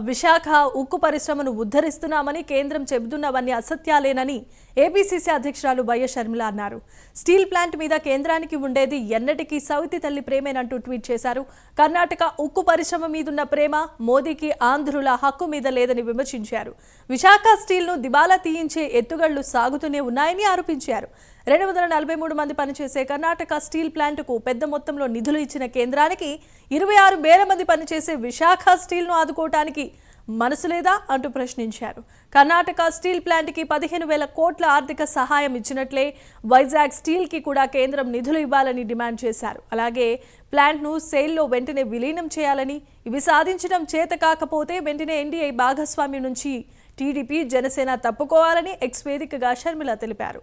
విశాఖ ఉక్కు పరిశ్రమను ఉద్ధరిస్తున్నామని కేంద్రం చెబుతున్నవన్నీ అసత్యాలేనని ఏపీసీసీ అధ్యక్షురాలు వైఎస్ షర్మిల అన్నారు. స్టీల్ ప్లాంట్ మీద కేంద్రానికి ఉండేది ఎన్నటికీ సవితి తల్లి ప్రేమేనంటూ ట్వీట్ చేశారు. కర్ణాటక ఉక్కు పరిశ్రమ మీదున్న ప్రేమ మోదీకి ఆంధ్రుల హక్కు మీద లేదని విమర్శించారు. విశాఖ స్టీల్ను దివాలా తీయించే ఎత్తుగళ్లు సాగుతూనే ఉన్నాయని ఆరోపించారు. 243 మంది పనిచేసే కర్ణాటక స్టీల్ ప్లాంట్కు పెద్ద మొత్తంలో నిధులు ఇచ్చిన కేంద్రానికి 26,000 మంది పనిచేసే విశాఖ స్టీల్ను ఆదుకోవటానికి మనసు లేదా అంటూ ప్రశ్నించారు. కర్ణాటక స్టీల్ ప్లాంట్కి 15,000 కోట్ల ఆర్థిక సహాయం ఇచ్చినట్లే వైజాగ్ స్టీల్కి కూడా కేంద్రం నిధులు ఇవ్వాలని డిమాండ్ చేశారు. అలాగే ప్లాంట్ను సేల్లో వెంటనే విలీనం చేయాలని, ఇవి సాధించడం చేత కాకపోతే వెంటనే ఎన్డీఏ భాగస్వామ్యం నుంచి టీడీపీ, జనసేన తప్పుకోవాలని ఎక్స్ వేదికగా షర్మిల తెలిపారు.